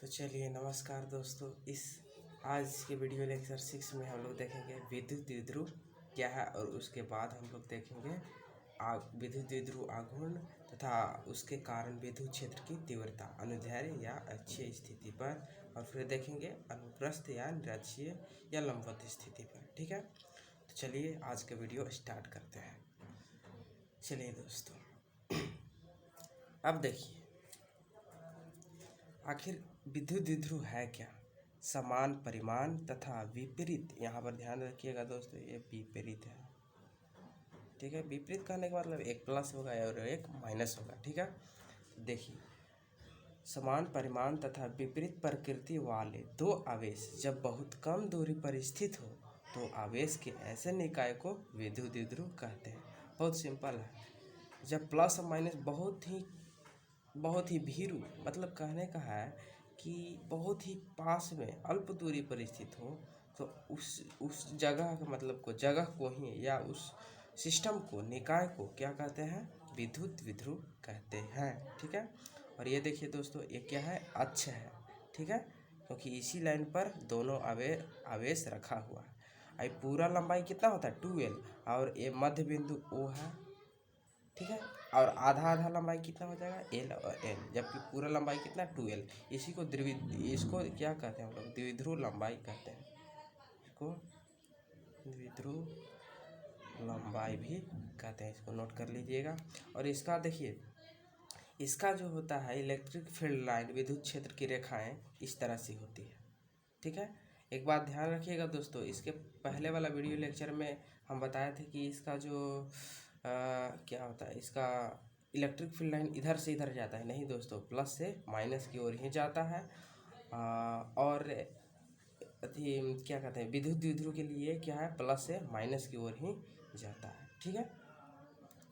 तो चलिए नमस्कार दोस्तों। इस आज के वीडियो लेक्चर 6 में हम लोग देखेंगे विद्युत द्विध्रुव क्या है और उसके बाद हम लोग देखेंगे विद्युत द्विध्रुव आघूर्ण तथा उसके कारण विद्युत क्षेत्र की तीव्रता अनुदैर्ध्य या अक्षीय स्थिति पर, और फिर देखेंगे अनुप्रस्थ या निरक्षीय या लंबवत स्थिति पर। ठीक है, तो चलिए आज का वीडियो स्टार्ट करते हैं। चलिए दोस्तों, अब देखिए आखिर विद्युत द्विध्रुव है क्या। समान परिमाण तथा विपरीत, यहाँ पर ध्यान रखिएगा दोस्तों, ये विपरीत है। ठीक है, विपरीत कहने का मतलब एक प्लस होगा और एक माइनस होगा। ठीक है, देखिए समान परिमाण तथा विपरीत प्रकृति वाले दो आवेश जब बहुत कम दूरी पर स्थित हो तो आवेश के ऐसे निकाय को विद्युत द्विध्रुव कहते हैं। बहुत सिंपल है। जब प्लस और माइनस बहुत ही भीरू, मतलब कहने का है कि बहुत ही पास में अल्प दूरी पर स्थित हो तो उस जगह का मतलब को, जगह को ही या उस सिस्टम को, निकाय को क्या कहते हैं, विद्युत द्विध्रुव कहते हैं। ठीक है, और ये देखिए दोस्तों, ये क्या है, अक्ष है। ठीक है, क्योंकि इसी लाइन पर दोनों आवेश रखा हुआ है। आई पूरा लंबाई कितना होता है 2l, और ये मध्य बिंदु O है। ठीक है, और आधा आधा लंबाई कितना हो जाएगा l और n, जबकि पूरा लंबाई कितना 2l। इसको क्या कहते हैं हम लोग, द्विध्रुव लंबाई कहते हैं। इसको द्विध्रुव लंबाई भी कहते हैं, इसको नोट कर लीजिएगा। और इसका देखिए, इसका जो होता है इलेक्ट्रिक फील्ड लाइन, विद्युत क्षेत्र की रेखाएं इस तरह से होती है। ठीक है, एक बात ध्यान रखिएगा दोस्तों, इसके पहले वाला वीडियो लेक्चर में हम बताए थे कि इसका जो क्या होता है, इसका इलेक्ट्रिक फील्ड लाइन इधर से इधर जाता है। नहीं दोस्तों, प्लस से माइनस की ओर ही जाता है। और क्या कहते हैं, विद्युत द्विध्रुव के लिए क्या है, प्लस से माइनस की ओर ही जाता है। ठीक है,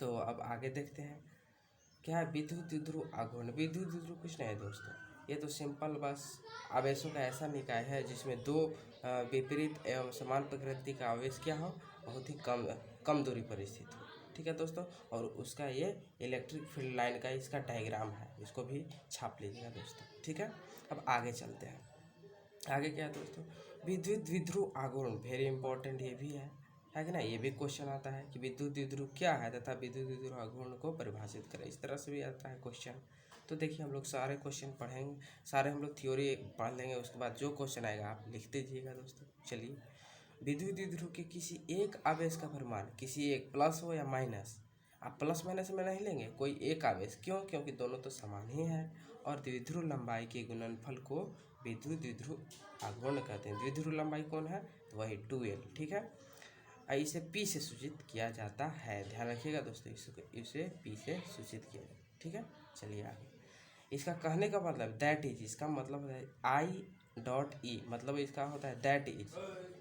तो अब आगे देखते हैं क्या है विद्युत द्विध्रुव आघूर्ण। विद्युत द्विध्रुव कुछ नहीं है दोस्तों, ये तो सिंपल बस आवेशों का ऐसा निकाय है जिसमें दो विपरीत एवं समान प्रकृति का आवेश क्या हो, बहुत ही कम दूरी पर स्थित हो। ठीक है दोस्तों, और उसका ये इलेक्ट्रिक फील्ड लाइन का इसका डायग्राम है, इसको भी छाप लीजिएगा दोस्तों। ठीक है, अब आगे चलते हैं। आगे क्या है दोस्तों, विद्युत द्विध्रुव आघूर्ण, वेरी इंपॉर्टेंट ये भी है कि ना। ये भी क्वेश्चन आता है कि विद्युत द्विध्रुव क्या है तथा विद्युत द्विध्रुव आघूर्ण को परिभाषित करें। इस तरह से भी आता है क्वेश्चन। तो देखिए हम लोग सारे क्वेश्चन पढ़ेंगे, सारे हम लोग थ्योरी पढ़ लेंगे, उसके बाद जो क्वेश्चन आएगा आप लिख दीजिएगा दोस्तों। चलिए, विद्युत द्विध्रुव के किसी एक आवेश का परिमाण, किसी एक प्लस हो या माइनस, आप प्लस माइनस में नहीं लेंगे, कोई एक आवेश। क्यों? क्योंकि दोनों तो समान ही है। और द्विध्रुव लंबाई के गुणनफल को विद्युत द्विध्रुव आघूर्ण कहते हैं। द्विध्रुव लंबाई कौन है, तो वही 2l। ठीक है, इसे P से सूचित किया जाता है। ध्यान रखिएगा दोस्तों, इसे P से सूचित किया जाता है। ठीक है, चलिए आगे। इसका कहने का मतलब दैट इज, इसका मतलब है I.E, मतलब इसका होता है दैट इज।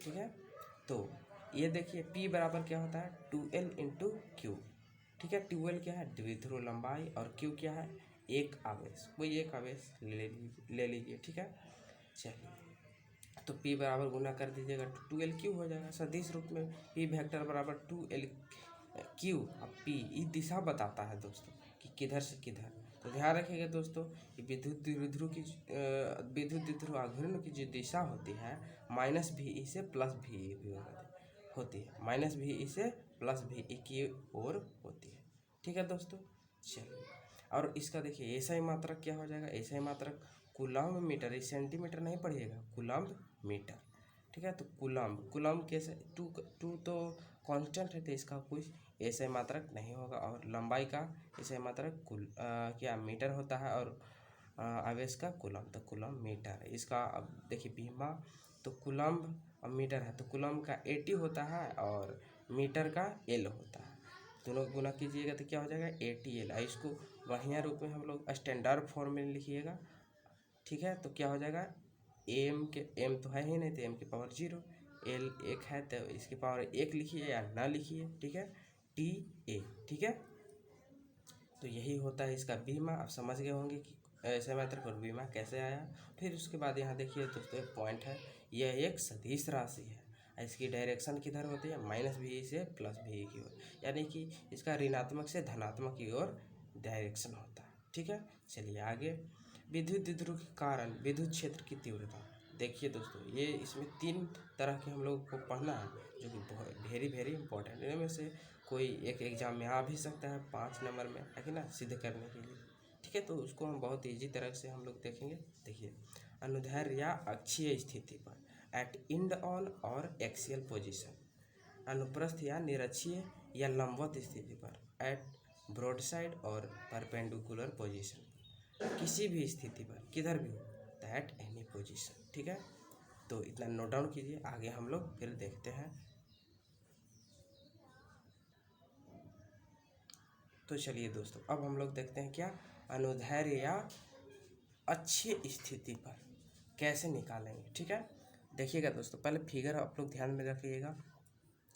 ठीक है, तो ये देखिए P बराबर क्या होता है 2l इंटू Q। ठीक है, 2l क्या है, द्विध्रुव लंबाई, और Q क्या है, एक आवेश। कोई एक आवेश ले लीजिए। ठीक है, चलिए, तो P बराबर गुना कर दीजिएगा तो 2l हो जाएगा। सदिश रूप में P वेक्टर बराबर 2l अब P ये दिशा बताता है दोस्तों कि किधर से किधर। तो ध्यान रखिएगा दोस्तों, विद्युत द्विध्रुव आघूर्ण की जो दिशा होती है माइनस भी से प्लस भी होती है, माइनस भी से प्लस भी की ओर होती है। ठीक है दोस्तों, चलिए, और इसका देखिए ऐसा ही मात्रक क्या हो जाएगा, ऐसा ही मात्रक कूलम्ब मीटर, इस सेंटीमीटर नहीं पढ़िएगा, कूलम्ब मीटर। ठीक है, तो कूलम्ब कैसे, टू तो कांस्टेंट है, तो इसका कोई ऐसे मात्रक नहीं होगा। और लंबाई का ऐसे मात्रक क्या मीटर होता है, और आवेश का कूलम्ब, तो कूलम्ब मीटर। इसका अब देखिए बीमा, तो कूलम्ब और मीटर है, तो कूलम्ब का 80 होता है और मीटर का l होता है। दोनों गुना कीजिएगा तो क्या हो जाएगा 80l। इसको बढ़िया रूप में हम लोग स्टैंडर्ड फॉर्म में लिखिएगा। ठीक है, तो क्या हो जाएगा, m तो है ही नहीं, तो m की पावर 0, l 1 है तो इसकी पावर 1 लिखिए या ना लिखिए। ठीक है, TA। ठीक है, तो यही होता है इसका बीमा। आप समझ गए होंगे कि ऐसे मात्रक पर बीमा कैसे आया। फिर उसके बाद यहाँ देखिए दोस्तों, एक पॉइंट है, यह एक सदिश राशि है, इसकी डायरेक्शन किधर होती है, माइनस भी से प्लस भी की ओर, यानी कि इसका ऋणात्मक से धनात्मक की ओर डायरेक्शन होता है। ठीक है, चलिए आगे। विद्युत द्विध्रुव के कारण विद्युत क्षेत्र की तीव्रता। देखिए दोस्तों, ये इसमें 3 तरह के हम लोग को पढ़ना है, जो कि वेरी वेरी इंपॉर्टेंट। इनमें से कोई एक एग्जाम में आ भी सकता है 5 नंबर में, है कि ना, सिद्ध करने के लिए। ठीक है, तो उसको हम बहुत ईजी तरह से हम लोग देखेंगे। देखिए, अनुदैर्ध्य या अक्षीय स्थिति पर एट इंड ऑन और एक्सियल पोजिशन, अनुप्रस्थ या निरक्षीय या लंबवत स्थिति पर एट ब्रॉडसाइड और परपेंडिकुलर पोजीशन, किसी भी स्थिति पर, किधर भी हो, दैट एनी पोजीशन। ठीक है, तो इतना नोट डाउन कीजिए, आगे हम लोग फिर देखते हैं। तो चलिए दोस्तों, अब हम लोग देखते हैं क्या, अनुदैर्ध्य या अक्षीय स्थिति पर कैसे निकालेंगे। ठीक है, देखिएगा दोस्तों, पहले फिगर आप लोग ध्यान में रखिएगा।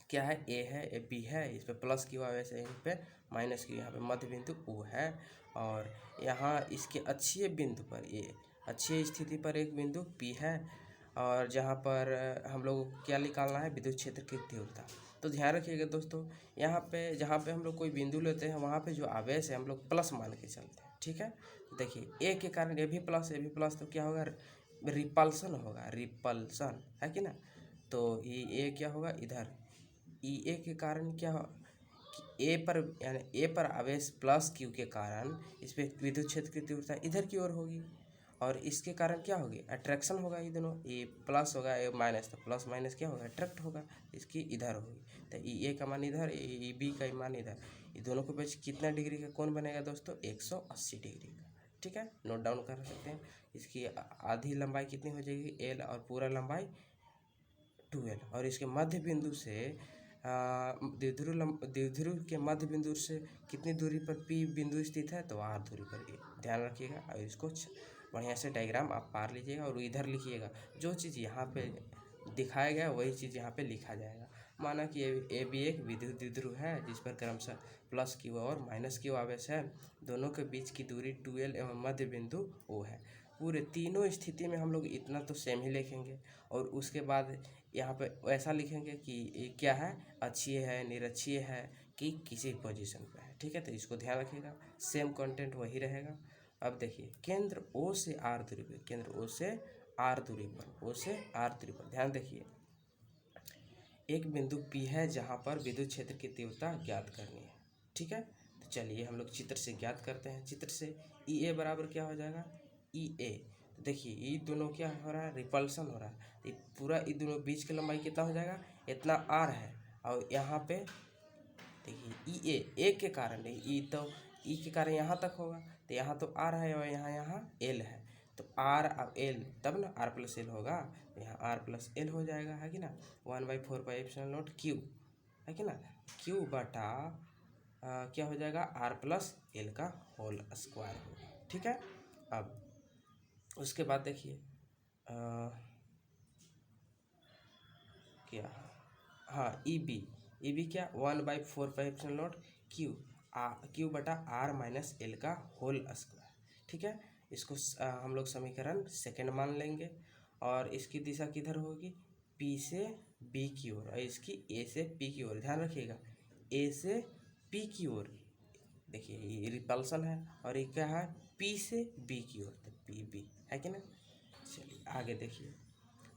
क्या है, ए है, ए बी है, इस पर प्लस की हुआ, वैसे यहीं पे माइनस की, यहाँ पे मध्य बिंदु ओ है, और यहाँ इसके अक्षीय बिंदु पर, ये अक्षीय स्थिति पर एक बिंदु पी है, और जहाँ पर हम लोग क्या निकालना है, विद्युत क्षेत्र की तीव्रता। तो ध्यान रखिएगा दोस्तों, यहाँ पे जहाँ पे हम लोग कोई बिंदु लेते हैं, वहाँ पे जो आवेश है हम लोग प्लस मान के चलते हैं। ठीक है, देखिए ए के कारण ए भी प्लस, तो क्या होगा, रिपल्सन होगा, रिपल्सन, है कि ना। तो ये ए क्या होगा, इधर ई ए के कारण क्या हो कि ए पर, यानी ए पर आवेश प्लस क्यू के कारण इस पर विद्युत क्षेत्र की तीव्रता इधर की ओर होगी, और इसके कारण क्या होगी, अट्रैक्शन होगा। ये दोनों, ए प्लस होगा, ए माइनस, तो प्लस माइनस क्या होगा, अट्रैक्ट होगा, इसकी इधर होगी। तो ई ए का मान इधर, ई बी का मान इधर, ये दोनों के बीच कितना डिग्री का कोण बनेगा दोस्तों, 180 डिग्री का। ठीक है, नोट डाउन कर सकते हैं। इसकी आधी लंबाई कितनी हो जाएगी, एल, और पूरा लंबाई 2l, और इसके मध्य बिंदु से द्विध्रुव के मध्य बिंदु से कितनी दूरी पर पी बिंदु स्थित है, तो आर दूरी पर। ध्यान रखिएगा, और इसको बढ़िया से डायग्राम आप पार लीजिएगा और इधर लिखिएगा। जो चीज़ यहाँ पे दिखाया गया वही चीज़ यहाँ पे लिखा जाएगा। माना कि ए बी एक विद्युत द्विध्रुव है, जिस पर क्रमशः प्लस क्यू और माइनस क्यू आवेश है, दोनों के बीच की दूरी 2l एवं मध्य बिंदु ओ है। पूरे तीनों स्थिति में हम लोग इतना तो सेम ही लिखेंगे, और उसके बाद यहाँ पे ऐसा लिखेंगे कि ये क्या है, अक्षीय है, निरक्षीय है, कि किसी पोजीशन पे है। ठीक है, तो इसको ध्यान रखिएगा, सेम कंटेंट वही रहेगा। अब देखिए, केंद्र ओ से आर दूरी पर, केंद्र ओ से आर दूरी पर, ओ से आर दूरी पर ध्यान देखिए, एक बिंदु पी है जहाँ पर विद्युत क्षेत्र की तीव्रता ज्ञात करनी है। ठीक है, तो चलिए हम लोग चित्र से ज्ञात करते हैं। चित्र से ई ए बराबर क्या हो जाएगा, ई ए। तो देखिए, ये दोनों क्या हो रहा है, रिपल्सन हो रहा है। ये पूरा, ये दोनों बीच की लंबाई कितना हो जाएगा, इतना आर है, और यहाँ पे देखिए ई ए के कारण नहीं, ई तो ई के कारण यहाँ तक होगा, तो यहाँ तो आर है और यहाँ एल है, तो आर और एल, तब ना आर प्लस एल होगा, तो यहाँ आर प्लस एल हो जाएगा, है कि ना। 1/4πε0 क्यू, है कि ना, क्यू बटा क्या हो जाएगा, आर प्लस एल का होल स्क्वायर होगा। ठीक है, अब उसके बाद देखिए क्या, हाँ, ई बी क्या, 1/4πε0 क्यू बटा आर माइनस एल का होल स्क्वायर। ठीक है, इसको हम लोग समीकरण सेकंड मान लेंगे, और इसकी दिशा किधर होगी, पी से बी की ओर, और इसकी ए से पी की ओर। ध्यान रखिएगा, ए से पी की ओर, देखिए ये रिपल्सन है, और ये क्या है, पी से बी की ओर, तो पी बी, है कि ना। चलिए आगे देखिए,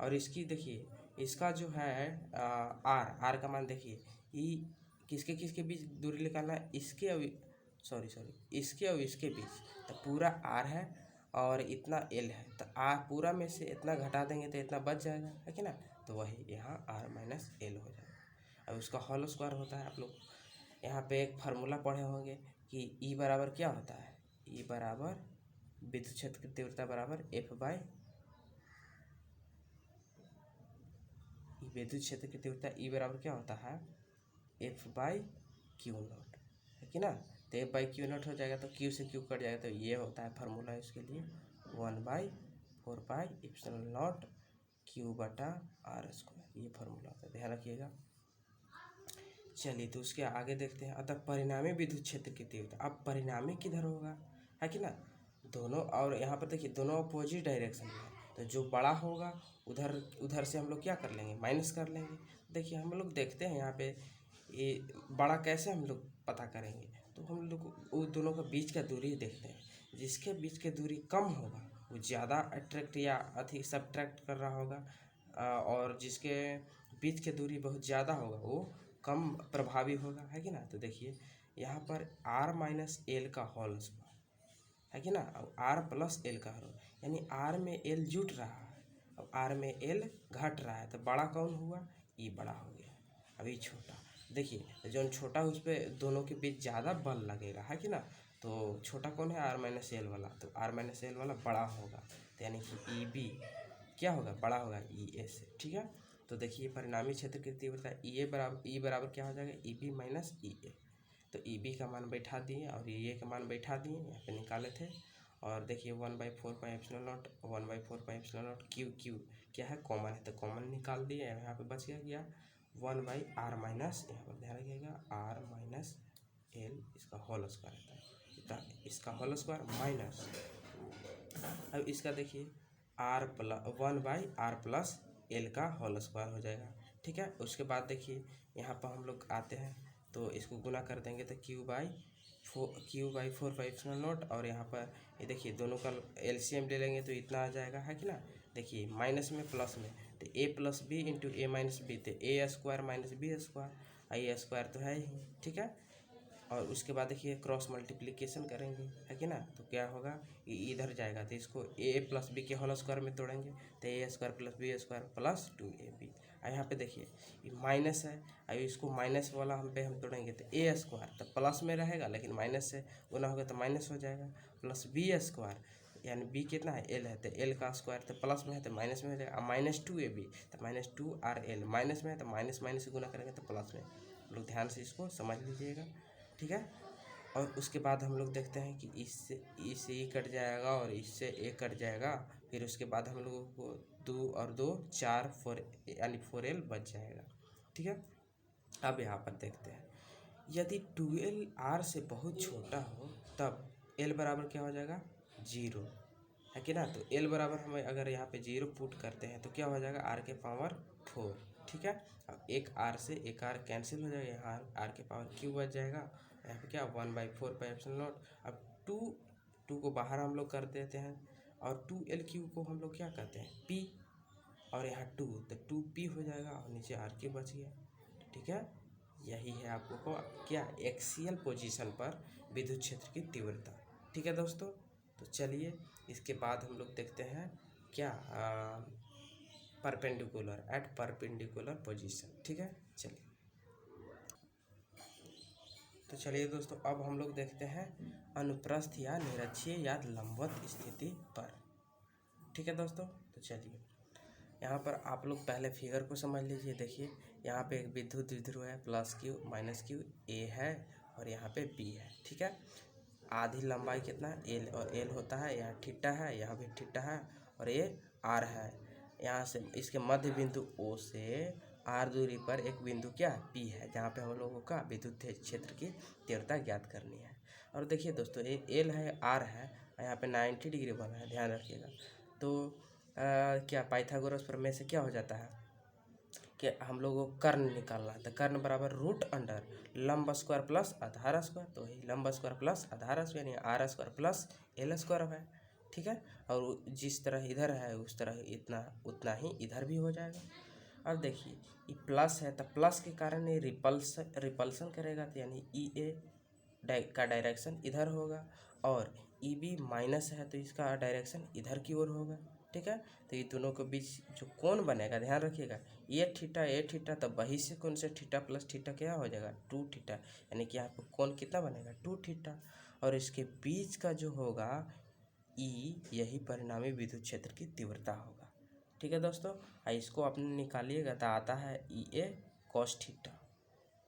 और इसकी देखिए, इसका जो है आर का मान देखिए, ई किसके किसके बीच दूरी निकालना है, इसके और इसके और इसके बीच, तो पूरा आर है और इतना एल है, तो आर पूरा में से इतना घटा देंगे तो इतना बच जाएगा, है कि ना। तो वही यहाँ आर माइनस एल हो जाएगा। अब उसका होल स्क्वायर होता है, आप लोग यहाँ पे एक फार्मूला पढ़े होंगे कि ई बराबर क्या होता है, ई बराबर विद्युत क्षेत्र की तीव्रता बराबर एफ बाय, विद्युत क्षेत्र की तीव्रता ई बराबर क्या होता है, एफ बाई क्यू नॉट, है कि ना। तो एफ बाई क्यू नॉट हो जाएगा, तो क्यू से क्यू कट जाएगा, तो ये होता है फार्मूला इसके लिए, 1/4πε0 क्यू बटा आर स्क्वायर, ये फार्मूला होता है, ध्यान रखिएगा। चलिए, तो उसके आगे देखते हैं। अतः परिणामी विद्युत क्षेत्र की तीव्रता, अब परिणामी किधर होगा, है कि ना, दोनों, और यहाँ पर देखिए दोनों अपोजिट डायरेक्शन में है, तो जो बड़ा होगा उधर से हम लोग क्या कर लेंगे, माइनस कर लेंगे। देखिए हम लोग देखते हैं यहाँ पे, ये बड़ा कैसे हम लोग पता करेंगे, तो हम लोग वो दोनों के बीच का दूरी देखते हैं। जिसके बीच की दूरी कम होगा वो ज़्यादा अट्रैक्ट या अधिक सब्ट्रैक्ट कर रहा होगा, और जिसके बीच की दूरी बहुत ज़्यादा होगा वो कम प्रभावी होगा, है कि ना। तो देखिए यहाँ पर r माइनस एल का होल स्क्वायर, है कि ना, अब r प्लस एल का होल, यानी r में l जुट रहा है, अब r में l घट रहा है, तो बड़ा कौन हुआ, e बड़ा हो गया। अभी छोटा, देखिए जो छोटा उस पर दोनों के बीच ज़्यादा बल लगेगा, है कि ना। तो छोटा कौन है, r माइनस एल वाला, तो r माइनस एल वाला बड़ा होगा, तो यानी कि ई बी क्या होगा, बड़ा होगा ई ए से, ठीक है। तो देखिए परिणामी क्षेत्र की तीव्रता ई बराबर क्या हो जाएगा, ई बी माइनस ई ए। तो ई बी का मान बैठा दिए और ई ए का मान बैठा दिए, यहाँ पे निकाले थे। और देखिए 1/4πε0 1/4πε0 क्यू क्या है, कॉमन है, तो कॉमन निकाल दिए, यहाँ पे बच गया 1/r माइनस, यहाँ पर ध्यान रखिएगा r माइनस एल, इसका होल स्क्वायर रहता है, इसका होल स्क्वायर माइनस, अब इसका देखिए r plus 1/r plus L का होल स्क्वायर हो जाएगा, ठीक है। उसके बाद देखिए यहाँ पर हम लोग आते हैं तो इसको गुना कर देंगे, तो q/4πε0, और यहाँ पर ये देखिए दोनों का एलसीएम ले लेंगे तो इतना आ जाएगा, है कि ना। देखिए माइनस में प्लस में, तो a plus B into A minus B, तो A square minus B square, A square तो है ही, ठीक है। और उसके बाद देखिए क्रॉस मल्टीप्लिकेशन करेंगे, है कि ना, तो क्या होगा, ये इधर जाएगा, तो इसको ए प्लस बी के होल स्क्वायर में तोड़ेंगे, तो A square plus B square plus 2ab। यहाँ पे देखिए ये माइनस है, और इसको माइनस वाला हम तोड़ेंगे तो ए स्क्वायर तो प्लस में रहेगा, लेकिन माइनस से गुना होगा तो माइनस हो जाएगा, प्लस बी स्क्वायर, यानी बी कितना है, एल है, तो एल का स्क्वायर तो प्लस में है तो माइनस में हो जाएगा, माइनस 2ab, तो माइनस 2rl, माइनस में है तो माइनस माइनस से गुना करेंगे तो प्लस में। लोग ध्यान से इसको समझ लीजिएगा, ठीक है। और उसके बाद हम लोग देखते हैं कि इससे ई कट जाएगा और इससे ए कट जाएगा, फिर उसके बाद हम लोगों को 2 और 2 4 4 यानी 4l बच जाएगा, ठीक है। अब यहाँ पर देखते हैं यदि 2l r से बहुत छोटा हो तब l बराबर क्या हो जाएगा, 0, है कि ना। तो l बराबर हमें अगर यहाँ पे 0 पुट करते हैं तो क्या हो जाएगा, r के पावर 4, ठीक है। अब एक r से एक r कैंसिल हो जाएगा, यहाँ r के पावर क्यू बच जाएगा, यहाँ पे क्या 1/4πε0। अब 2 को बाहर हम लोग कर देते हैं, और 2l³ को हम लोग क्या करते हैं, p, और यहाँ 2 तो 2p हो जाएगा, और नीचे r³ बच गया, ठीक है। यही है आपको को क्या, एक्सियल पोजीशन पर विद्युत क्षेत्र की तीव्रता, ठीक है दोस्तों। तो चलिए इसके बाद हम लोग देखते हैं क्या, परपेंडिकुलर एट परपेंडिकुलर पोजीशन, ठीक है। चलिए तो चलिए दोस्तों अब हम लोग देखते हैं अनुप्रस्थ या निरक्षीय या लंबवत स्थिति पर, ठीक है दोस्तों। तो चलिए यहाँ पर आप लोग पहले फिगर को समझ लीजिए। देखिए यहाँ पे एक विद्युत द्विध्रुव है, प्लस क्यू माइनस क्यू, ए है और यहाँ पे बी है, ठीक है। आधी लंबाई कितना, एल, और एल होता है, यहाँ थीटा है, यहाँ भी थीटा है, और ये आर है। यहाँ से इसके मध्य बिंदु ओ से आर दूरी पर एक बिंदु क्या, पी है, जहाँ पे हम लोगों का विद्युत क्षेत्र की तीव्रता ज्ञात करनी है। और देखिए दोस्तों ये एल है, आर है, यहाँ पे 90 डिग्री बना है, ध्यान रखिएगा। तो क्या पाइथागोरस प्रमेय से क्या हो जाता है कि हम लोगों को कर्ण निकालना है, तो कर्ण बराबर रूट अंडर लंब स्क्वायर प्लस आधार स्क्वायर, तो वही लंब स्क्वायर प्लस आधार स्क्वायर यानी R square plus L square है, ठीक है। और जिस तरह इधर है उस तरह इतना उतना ही इधर भी हो जाएगा। अब देखिए ये प्लस है तो प्लस के कारण ये रिपल्सन करेगा, तो यानी ई ए का डायरेक्शन इधर होगा, और ई बी माइनस है तो इसका डायरेक्शन इधर की ओर होगा, ठीक है। तो ये दोनों के बीच जो कोण बनेगा, ध्यान रखिएगा, ए थीटा, तो वही से कोण से थीटा प्लस थीटा क्या हो जाएगा, 2 थीटा, यानी कि यहाँ पर कोण कितना बनेगा, 2 थीटा। और इसके बीच का जो होगा ई, यही परिणामी विद्युत क्षेत्र की तीव्रता होगा, ठीक है दोस्तों। इसको आपने निकालिएगा तो आता है ई ए कॉस थीटा,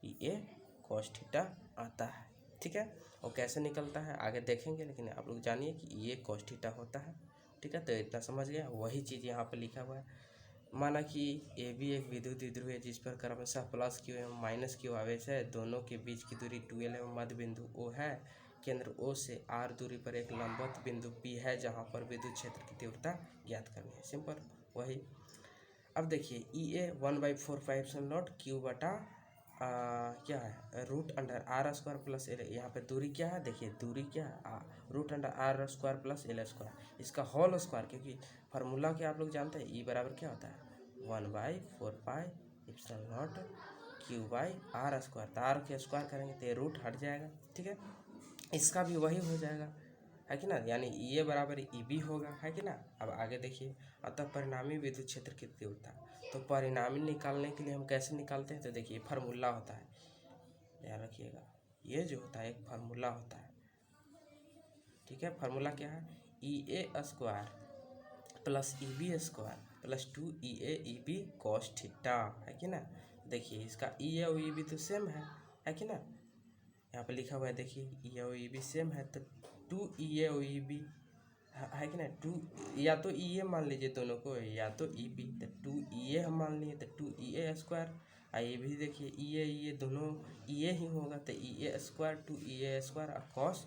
ई ए कॉस थीटा आता है, ठीक है। और कैसे निकलता है आगे देखेंगे, लेकिन आप लोग जानिए कि ई ए कॉस थीटा होता है, ठीक है। तो इतना समझ गया, वही चीज़ यहाँ पर लिखा हुआ है। माना कि ए भी एक विद्युत द्विध्रुव है जिस पर क्रमशः प्लस क्यू एवं माइनस क्यू आवेश है, दोनों के बीच की दूरी 2l एवं मध्य बिंदु ओ है, केंद्र ओ से आर दूरी पर एक लंबवत बिंदु पी है जहाँ पर विद्युत क्षेत्र की तीव्रता ज्ञात करनी है, सिंपल वही। अब देखिए ई ए 1/4πε0 क्यू बटा क्या है root under R square plus L. यहाँ पे दूरी क्या है, देखिए दूरी क्या है root under R square plus L square, इसका होल स्क्वायर, क्योंकि फार्मूला क्या आप लोग जानते हैं, ई बराबर क्या होता है 1/4πε0 क्यू बाई आर स्क्वायर। तो आर के स्क्वायर करेंगे तो ये रूट हट जाएगा, ठीक है। इसका भी वही हो जाएगा, है कि ना, यानी ये बराबर ई बी होगा, है कि ना। अब आगे देखिए, अतः परिणामी विद्युत क्षेत्र की तीव्रता। तो परिणामी निकालने के लिए हम कैसे निकालते हैं, तो देखिए फार्मूला होता है, ध्यान रखिएगा, ये जो होता है एक फार्मूला होता है, ठीक है। फार्मूला क्या है, E A square plus E B square plus 2EA/EB cos theta, है कि ना। देखिए इसका ई ए और ई बी तो सेम है कि ना, यहाँ पे लिखा हुआ है, देखिए ई ए और ई बी सेम है, तो 2EA और ई बी है कि ना। 2 या तो ई ए मान लीजिए दोनों को, या तो ई बी, तो 2EA हम मान लिए तो 2EA स्क्वायर। ये भी देखिए ई ए दोनों ई ए ही होगा, तो EA स्क्वायर 2EA स्क्वायर और कॉस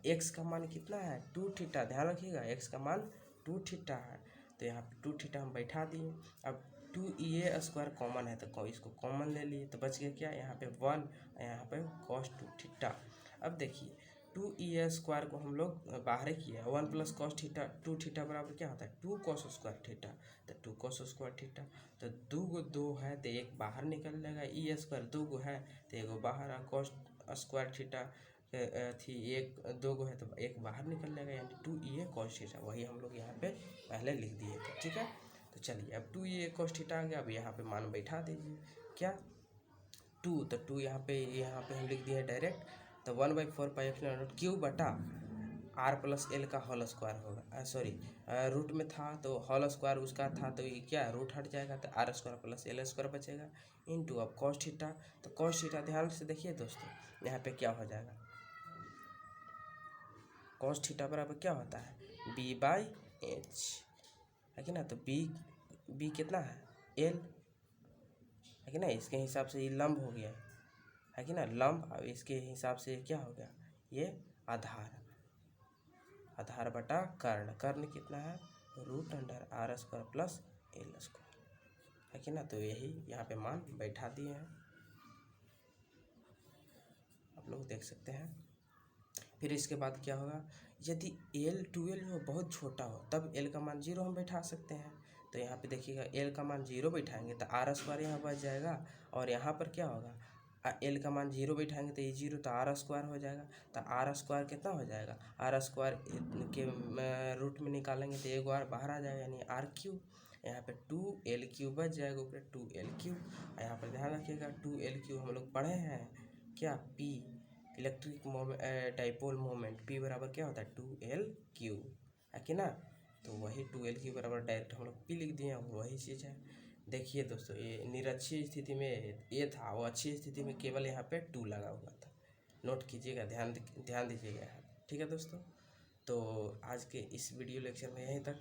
एक्स का मान कितना है 2 थीटा, ध्यान रखिएगा एक्स का मान 2 थीटा है, तो यहाँ पे 2 थीटा हम बैठा दिए। अब 2EA स्क्वायर कॉमन है तो इसको कॉमन ले लिए, तो बच गया क्या, यहाँ पे 1, यहाँ पे cos 2 थीटा। अब देखिए 2EA स्क्वायर को हम लोग बाहर किया, 1 प्लस कॉस थीटा, 2 थीटा बराबर क्या होता है 2 cos स्क्वायर थीटा, तो 2 cos स्क्वायर थीटा, तो 2 है तो एक बाहर निकल जाएगा, ई स्क्वायर 2 है तो एक बाहर, cos स्क्वायर थीटा थी एक 2 है तो एक बाहर निकल जाएगा, यानी 2EA cos थीटा, वही हम लोग यहाँ पे पहले लिख दिए थे, ठीक है। तो चलिए अब 2EA cos थीटा आ गया, अब यहाँ पे मान बैठा दीजिए, क्या 2, तो 2 यहाँ पे हम लिख दिए डायरेक्ट, तो 1/4πε0 क्यू बटा आर प्लस एल का होल स्क्वायर होगा, सॉरी रूट में था तो होल स्क्वायर उसका था, तो ये क्या रूट हट जाएगा, तो R square plus L square बचेगा इनटू अब cos थीटा। तो cos थीटा ध्यान से देखिए दोस्तों, यहाँ पे क्या हो जाएगा, cos थीटा बराबर क्या होता है B/H, है कि ना। तो बी कितना है एल, है कि ना, इसके हिसाब से ये लंब हो गया, है कि ना, लंब। अब इसके हिसाब से क्या हो गया, ये आधार बटा कर्ण कितना है root under R square plus L square, है कि ना। तो यही यहाँ पे मान बैठा दिए हैं, आप लोग देख सकते हैं। फिर इसके बाद क्या होगा, यदि एल 2L जो बहुत छोटा हो तब एल का मान 0 हम बैठा सकते हैं। तो यहाँ पे देखिएगा एल का मान 0 बैठाएंगे तो आर स्क्वायर यहाँ बच जाएगा, और यहाँ पर क्या होगा एल का मान 0 बैठाएंगे तो ये 0 तो आर स्क्वायर हो जाएगा, तो आर स्क्वायर कितना हो जाएगा, आर स्क्वायर के रूट में निकालेंगे तो एक बार बाहर आ जाएगा, यानी आर क्यूब, यहाँ पे 2L³ बच जाएगा, ऊपर 2L³। यहाँ पर ध्यान रखिएगा 2L³ हम लोग पढ़े हैं क्या, P electric dipole moment, P बराबर क्या होता है 2L³, है कि ना। तो वही 2L³ बराबर डायरेक्ट हम लोग पी लिख दिए हैं, वही चीज़ है। देखिए दोस्तों ये निरक्षीय स्थिति में ये था, वो अच्छी स्थिति में केवल यहाँ पे 2 लगा हुआ था, नोट कीजिएगा, ध्यान दीजिएगा यहाँ, ठीक है दोस्तों। तो आज के इस वीडियो लेक्चर में यहीं तक,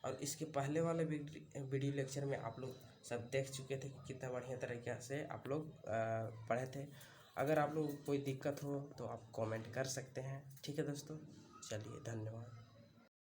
और इसके पहले वाले वीडियो लेक्चर में आप लोग सब देख चुके थे कि कितना बढ़िया तरीके से आप लोग पढ़े थे। अगर आप लोग कोई दिक्कत हो तो आप कमेंट कर सकते हैं, ठीक है दोस्तों। चलिए धन्यवाद।